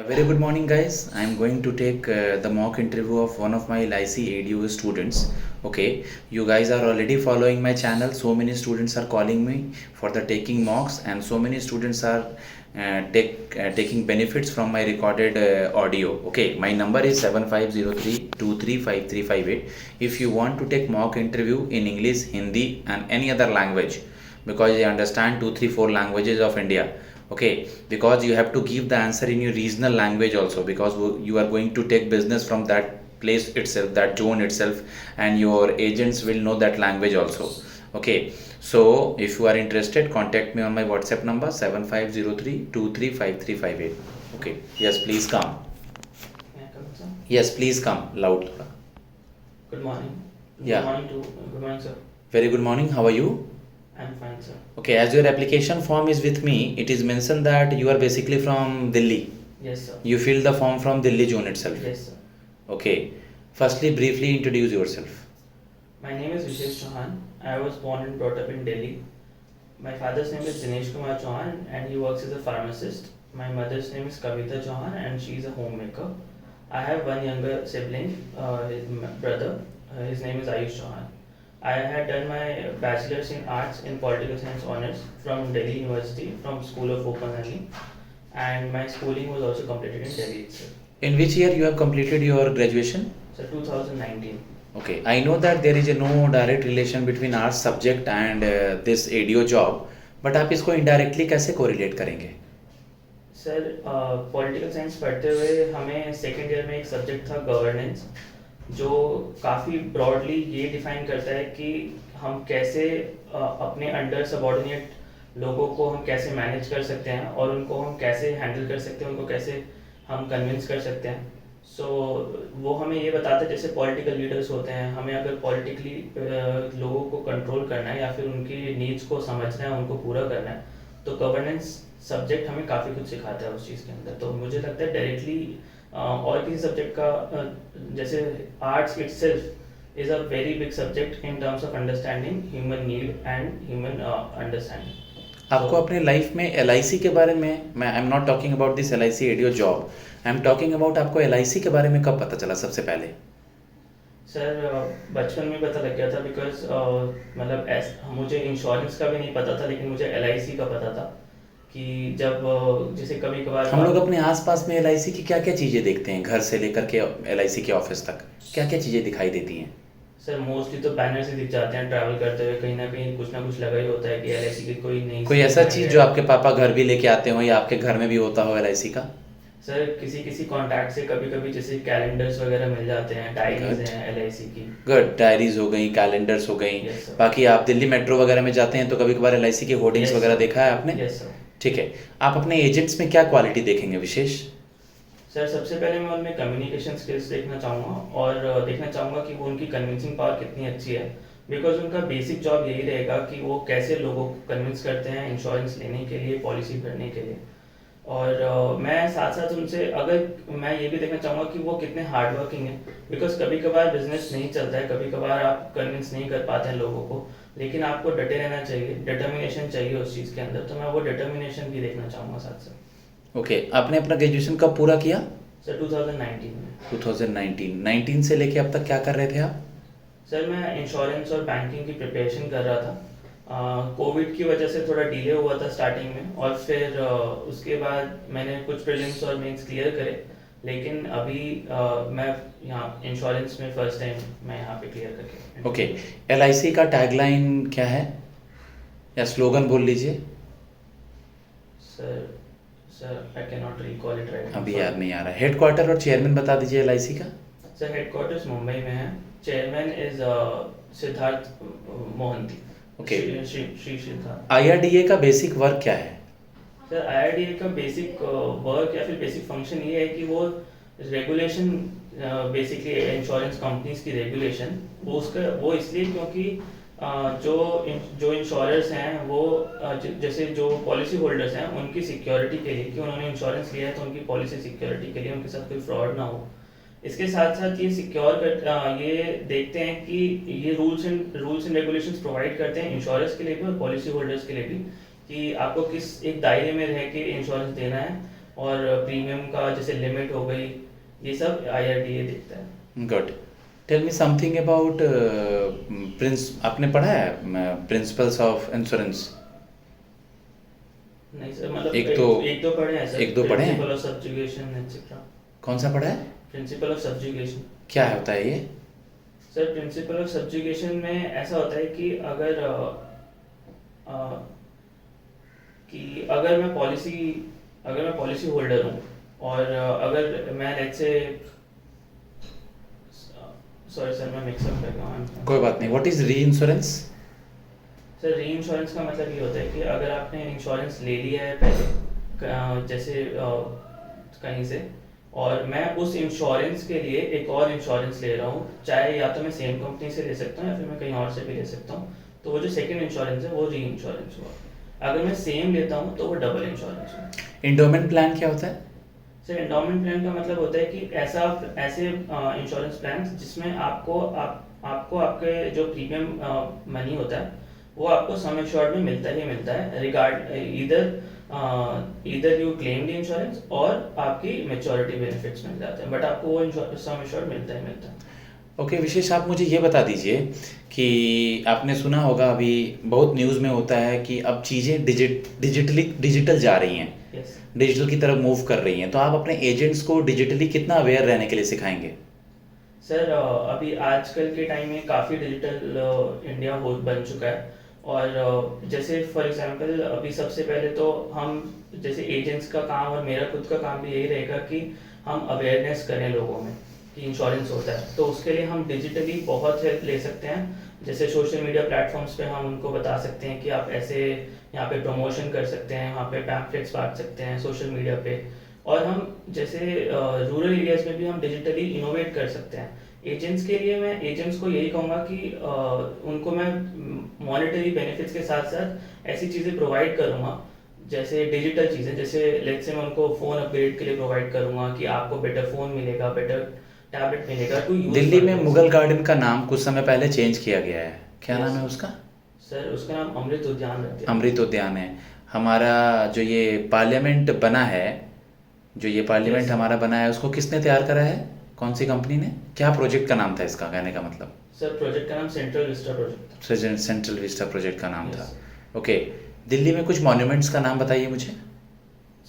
A very good morning, guys. I'm going to take the mock interview of one of my LIC ADU students. Okay, you guys are already following my channel. So many students are calling me for the taking mocks, and so many students are taking benefits from my recorded audio. Okay, my number is 7503235358. If you want to take mock interview in English, Hindi, and any other language, because I understand 2, 3, 4 languages of India. Okay, because you have to give the answer in your regional language also, because you are going to take business from that place itself, that zone itself, and your agents will know that language also. Okay, so if you are interested, contact me on my WhatsApp number 7503235358. Okay, yes, please come. May I come, sir? Yes, please come loud. Good morning. Yeah. Good morning, sir. Very good morning. How are you? I'm fine, sir. Okay, as your application form is with me, it is mentioned that you are basically from Delhi. Yes, sir. You filled the form from Delhi zone itself. Yes, sir. Okay. Firstly, briefly introduce yourself. My name is Vishesh Chauhan. I was born and brought up in Delhi. My father's name is Dinesh Kumar Chauhan and he works as a pharmacist. My mother's name is Kavita Chauhan and she's a homemaker. I have one younger sibling, his brother. His name is Ayush Chauhan. I had done my bachelor's in arts in political science honors from Delhi University from School of Open Learning, and my schooling was also completed in Delhi itself. In which year you have completed your graduation? So 2019. Okay, I know that there is a no direct relation between arts subject and this ADO job, but आप इसको indirectly कैसे correlate करेंगे? Sir political science पढ़ते हुए हमें second year में एक subject था गवर्नेंस, जो काफ़ी ब्रॉडली ये डिफाइन करता है कि हम कैसे अपने अंडर सबॉर्डिनेट लोगों को हम कैसे मैनेज कर सकते हैं और उनको हम कैसे हैंडल कर सकते हैं, उनको कैसे हम कन्विंस कर सकते हैं. सो वो हमें ये बताता है, जैसे पॉलिटिकल लीडर्स होते हैं, हमें अगर पॉलिटिकली लोगों को कंट्रोल करना है या फिर उनकी नीड्स को समझना है, उनको पूरा करना है, तो गवर्नेंस सब्जेक्ट हमें काफ़ी कुछ सिखाता है उस चीज़ के अंदर. तो मुझे लगता है डायरेक्टली और किसी सब्जेक्ट का जैसे arts itself is a very big subject in terms of understanding human need and human understanding. आपको अपने लाइफ में LIC के बारे में, मैं I am not talking about this LIC ADO job, I am talking about आपको LIC के बारे में कब पता चला सबसे पहले? सर बचपन में पता लग गया था, बिकॉज मतलब मुझे इंश्योरेंस का भी नहीं पता था, लेकिन मुझे LIC का पता था कि जब जैसे कभी कभार हम लोग अपने आसपास में LIC की क्या क्या चीज़ें देखते हैं, घर से लेकर के LIC के ऑफिस तक क्या क्या चीज़ें दिखाई देती हैं? सर मोस्टली तो बैनर से दिख जाते हैं, ट्रैवल करते हुए कहीं ना कुछ लगा ही होता है कि LIC की कोई नई कोई ऐसा चीज़ जो आपके पापा घर भी लेके आते हो या आपके घर में भी होता हो LIC का? सर किसी कॉन्टैक्ट से कभी कभी जैसे कैलेंडर्स वगैरह मिल जाते हैं, डायरीज हैं LIC की. गुड, डायरीज हो गई, कैलेंडर्स हो गई. Yes, sir. बाकी आप दिल्ली मेट्रो वगैरह में जाते हैं तो कभी कभार LIC के होर्डिंग्स Yes, वगैरह sir. देखा है आपने? Yes sir. ठीक है, आप अपने एजेंट्स में क्या क्वालिटी देखेंगे विशेष? सर सबसे पहले मैं उनमें कम्युनिकेशन स्किल्स देखना चाहूँगा और देखना चाहूँगा कि वो उनकी कन्विंसिंग पावर कितनी अच्छी है, बिकॉज उनका बेसिक जॉब यही रहेगा कि वो कैसे लोगों को कन्विंस करते हैं इंश्योरेंस लेने के लिए, पॉलिसी करने के लिए. और मैं साथ साथ उनसे अगर मैं ये भी देखना चाहूँगा कि वो कितने हार्ड वर्किंग हैं, बिकॉज कभी कभार बिजनेस नहीं चलता है, कभी कभार आप कन्विंस नहीं कर पाते हैं लोगों को, लेकिन आपको डटे रहना चाहिए, डिटर्मिनेशन चाहिए उस चीज़ के अंदर. तो मैं वो डिटर्मिनेशन भी देखना चाहूँगा साथ साथ. ओके, आपने अपना ग्रेजुएशन कब पूरा किया? सर 2019 में. 2019 से लेके अब तक क्या कर रहे थे आप? सर मैं इंश्योरेंस और बैंकिंग की प्रिपरेशन कर रहा था. कोविड की वजह से थोड़ा डिले हुआ था स्टार्टिंग में, और फिर उसके बाद मैंने कुछ प्रीलिम्स और मेंस क्लियर करे, लेकिन अभी मैं यहाँ इंश्योरेंस में फर्स्ट टाइम मैं यहाँ पे क्लियर करके. ओके, LIC का टैगलाइन क्या है या स्लोगन बोल लीजिए. Sir I can not recall it right. अभी याद नहीं आ रहा. हेडक्वार्टर और चेयरमैन बता दीजिए LIC का. सर हेडक्वार्टर्स मुंबई में है, chairman is Siddharth Mohanty. Okay, Shri Siddharth. IRDA का बेसिक वर्क क्या है? सर IRDA का बेसिक वर्क या फिर बेसिक फंक्शन ये है कि वो रेगुलेशन, बेसिकली इंश्योरेंस कंपनीज की रेगुलेशन, वो इसलिए क्योंकि जो इंश्योरर्स हैं वो जैसे जो पॉलिसी होल्डर्स हैं उनकी सिक्योरिटी के लिए, कि उन्होंने इंश्योरेंस लिया है तो उनकी पॉलिसी सिक्योरिटी के लिए उनके साथ कोई फ्रॉड ना हो. इसके साथ साथ ये ये देखते हैं कि ये रूल्स एंड रेगुलेशंस प्रोवाइड करते हैं इंश्योरेंस के लिए भी और पॉलिसी होल्डर्स के लिए भी, कि आपको किस एक दायरे में रह के इंश्योरेंस देना है और प्रीमियम का जैसे लिमिट हो गई, ये सब IRDA देखता है। Good. Tell me something about prince, आपने पढ़ा है प्रिंसिपल्स ऑफ इंश्योरेंस? नहीं सर, मतलब एक तो एक दो पढ़े हैं सर, एक दो पढ़े हैं? Principle of subjugation etcetera. कौन सा पढ़ा है? Principle of subjugation. क्या होता है ये? सर प्रिंसिपल ऑफ सब्जुगेशन में ऐसा होता है कि अगर मैं पॉलिसी होल्डर हूँ और अगर मैं लेट्स से, सॉरी सर मैं मिक्सअप कर रहा हूँ। कोई बात नहीं। व्हाट इज री इंश्योरेंस? सर री इंश्योरेंस का मतलब ये होता है कि अगर आपने इंश्योरेंस ले लिया है पहले जैसे कहीं से, और मैं उस इंश्योरेंस के लिए एक और इंश्योरेंस ले रहा हूँ, चाहे या तो मैं सेम कंपनी से ले सकता हूँ या फिर मैं कहीं और से भी ले सकता हूँ, तो वो जो सेकंड इंश्योरेंस है वो री इंश्योरेंस हुआ। अगर मैं सेम लेता हूँ तो वो डबल इंश्योरेंस हुआ। एंडोमेंट प्लान क्या होता है? सर एंडोमेंट प्लान का मतलब होता है कि ऐसे इंश्योरेंस प्लान जिसमें आपको आपके जो प्रीमियम मनी होता है वो आपको सम एश्योर्ड में मिलता ही मिलता है, regard either you claim the insurance और आपकी मैच्योरिटी बेनिफिट्स मिल जाते हैं, बट आपको वो सम एश्योर्ड मिलता ही मिलता है। ओके विशेष, आप मुझे ये बता दीजिए कि आपने सुना होगा अभी बहुत न्यूज़ में होता है कि अब चीज़ें डिजिटल जा रही हैं, यस डिजिटल की तरफ मूव कर रही हैं, तो आप अपने एजेंट्स को डिजिटली कितना अवेयर रहने के लिए सिखाएंगे? सर अभी आजकल के टाइम में काफ़ी डिजिटल इंडिया हो बन चुका है, और जैसे फॉर एग्जांपल अभी सबसे पहले तो हम जैसे एजेंट्स का काम और मेरा खुद का काम भी यही रहेगा कि हम अवेयरनेस करें लोगों में कि इंश्योरेंस होता है, तो उसके लिए हम डिजिटली बहुत हेल्प ले सकते हैं। जैसे सोशल मीडिया प्लेटफॉर्म्स पे हम उनको बता सकते हैं कि आप ऐसे यहाँ पे प्रमोशन कर सकते हैं, वहाँ पे पैम्पलेट्स बांट सकते हैं सोशल मीडिया पे, और हम जैसे रूरल एरियाज में भी हम डिजिटली इनोवेट कर सकते हैं। एजेंट्स के लिए मैं एजेंट्स को यही कहूँगा कि उनको मैं मॉनेटरी बेनिफिट्स के साथ साथ ऐसी चीज़ें प्रोवाइड करूँगा, जैसे डिजिटल चीज़ें, जैसे लेट्स से मैं उनको फ़ोन अपग्रेड के लिए प्रोवाइड करूँगा कि आपको बेटर फ़ोन मिलेगा, बेटर टैबलेट मिलेगा टू यूज। दिल्ली में मुगल गार्डन का नाम कुछ समय पहले चेंज किया गया है, क्या नाम है उसका? सर उसका नाम अमृत उद्यान रखते हैं। अमृत उद्यान है। हमारा जो ये पार्लियामेंट बना है, जो ये पार्लियामेंट हमारा बना है, उसको किसने तैयार करा है? कौन सी कंपनी ने? क्या प्रोजेक्ट का नाम था इसका, कहने का मतलब? सर प्रोजेक्ट का नाम सेंट्रल विस्टा प्रोजेक्ट था। सेंट्रल विस्टा प्रोजेक्ट का नाम था। ओके, दिल्ली में कुछ मॉन्यूमेंट्स का नाम बताइए मुझे।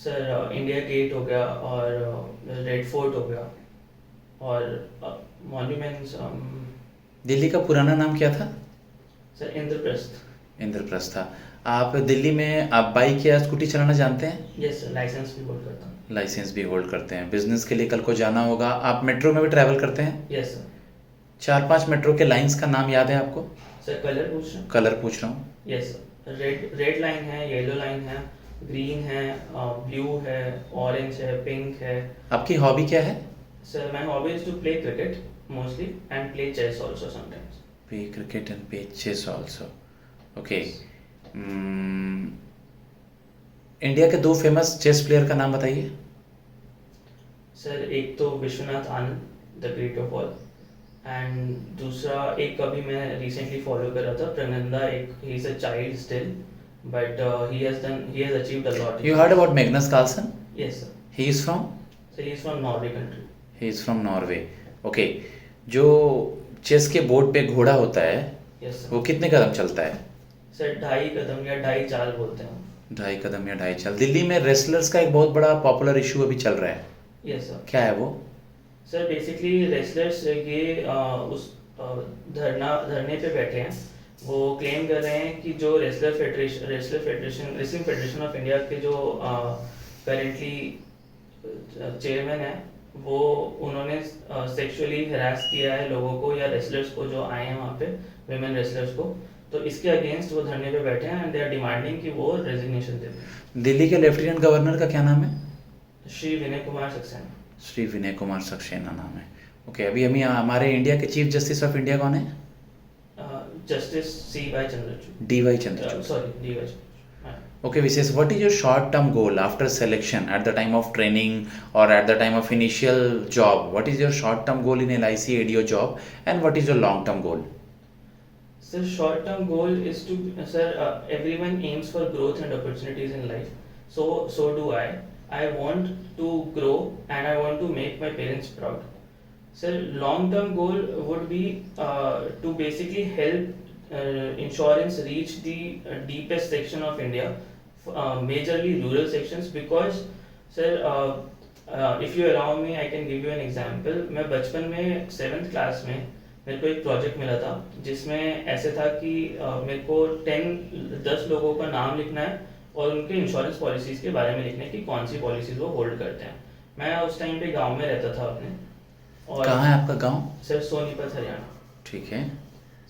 सर इंडिया गेट हो गया और रेड फोर्ट हो गया, और मॉन्यूमेंट्स दिल्ली का पुराना नाम क्या था? सर इंद्रप्रस्थ। इंद्रप्रस्थ था। आप दिल्ली में आप बाइक या स्कूटी चलाना जानते हैं? यस सर, लाइसेंस भी होल्ड करता हूँ। लाइसेंस भी होल्ड करते हैं। बिजनेस के लिए कल को जाना होगा, आप मेट्रो में भी ट्रैवल करते हैं? Yes sir. 4-5 मेट्रो के लाइंस का नाम याद है आपको? सर कलर पूछ रहे हैं? कलर पूछ रहा हूँ। यस सर, रेड लाइन है, येलो लाइन है, ग्रीन है, ब्लू है, ऑरेंज है, पिंक है। आपकी हॉबी क्या है? Sir my hobby is to play cricket mostly and play chess also sometimes. Play cricket and play chess also. Okay. India के 2 फेमस चेस प्लेयर का नाम बताइए। सर एक तो Vishwanath Anand, the great of all, and दूसरा एक अभी मैं रिसेंटली फॉलो कर रहा था, प्रनंदा, एक he is a child still but he has achieved a lot. You heard about Magnus Carlsen? Yes sir. He is from? Sir he is from Norway country. He is from Norway. Okay. जो chess के board पे घोड़ा होता है, yes sir. वो कितने कदम चलता है? सर 2.5 कदम या 2.5 चाल बोलते हैं। 2.5 कदम या 2.5 चाल। दिल्ली में रेसलर्स का एक बहुत बड़ा पॉपुलर इशू अभी चल रहा है, यस सर। क्या है वो? सर बेसिकली रेसलर्स ये उस धरने पे बैठे हैं, वो क्लेम कर रहे हैं कि जो रेसलिंग फेडरेशन ऑफ इंडिया के जो करेंटली चेयरमैन है, वो उन्होंने सेक्सुअली हरास किया है लोगों को या रेसलर्स को जो आए हैं वहाँ पे, विमेन रेसलर्स को, तो इसके अगेंस्ट वो धरने पे बैठे हैं एंड दे आर डिमांडिंग कि वो रेजिग्नेशन दे दें। दिल्ली के लेफ्टिनेंट गवर्नर का क्या नाम है? श्री विनय कुमार सक्सेना। श्री विनय कुमार सक्सेना नाम है। ओके, अभी हमारे इंडिया के चीफ जस्टिस ऑफ इंडिया कौन है? Justice CY Chandrachud. DY Chandrachud. Sorry, DY Chandrachud. Okay, Vishesh, what is your short-term goal after selection, at the time of training or at the time of initial job? What is your short-term goal in LIC ADO job, and what is your long-term goal? Sir, short-term goal is everyone aims for growth and opportunities in life. So do I. I want to grow and I want to make my parents proud. Sir, long-term goal would be to basically help insurance reach the deepest section of India, majorly rural sections. Because sir, if you allow me, I can give you an example. मैं बचपन में 7th class में मेरे को एक project मिला था जिसमें ऐसे था कि मेरे को 10 लोगों का नाम लिखना है और उनके इंश्योरेंस पॉलिसीज़ के बारे में लिखना है कि कौन सी पॉलिसीज़ वो होल्ड करते हैं. मैं उस टाइम पे गांव में रहता था अपने. और कहाँ है आपका गांव? सर सोनीपत हरियाणा. ठीक है.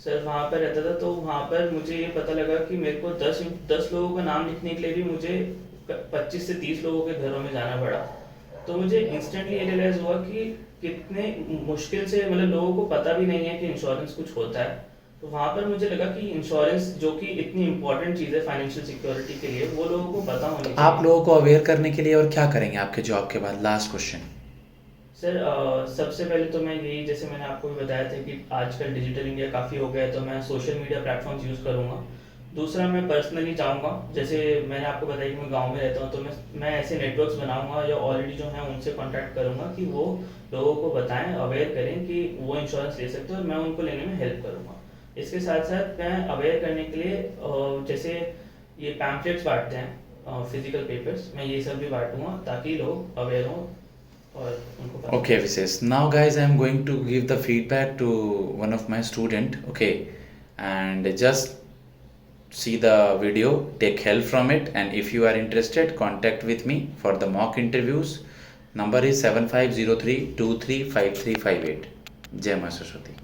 सर वहाँ पर रहता था, तो वहाँ पर मुझे ये पता लगा कि मेरे को 10 लोगों का नाम लिखने के लिए भी मुझे 25 से 30 लोगों के घरों में जाना पड़ा. तो मुझे इंस्टेंटली रियलाइज हुआ कि कितने मुश्किल से, मतलब लोगों को पता भी नहीं है कि इंश्योरेंस कुछ होता है. तो वहाँ पर मुझे लगा कि इंश्योरेंस जो कि इतनी इंपॉर्टेंट चीज़ है फाइनेंशियल सिक्योरिटी के लिए, वो लोगों को पता होनी चाहिए. आप लोगों को अवेयर करने के लिए और क्या करेंगे आपके जॉब के बाद? Last question. सर सबसे पहले तो मैं यही, जैसे मैंने आपको भी बताया था कि आजकल डिजिटल इंडिया काफ़ी हो गया है, तो मैं सोशल मीडिया प्लेटफॉर्म्स यूज़ करूँगा. दूसरा, मैं पर्सनली चाहूँगा, जैसे मैंने आपको बताया कि मैं गांव में रहता हूँ, तो मैं ऐसे नेटवर्क्स बनाऊँगा या ऑलरेडी जो हैं उनसे कांटेक्ट करूँगा कि वो लोगों को बताएं, अवेयर करें कि वो इंश्योरेंस ले सकते हैं, और मैं उनको लेने में हेल्प करूँगा. इसके साथ साथ मैं अवेयर करने के लिए जैसे ये पैम्पलेट्स बांटते हैं, फिजिकल पेपर्स, मैं ये सब भी बांटूँगा ताकि लोग अवेयर हों और उनको पता. Okay, Vises. Now, guys, I am going to give the feedback to one of my student. Okay, and just see the video, take help from it, and if you are interested, contact with me for the mock interviews. Number is 7503235358. Jai Maa Saraswati.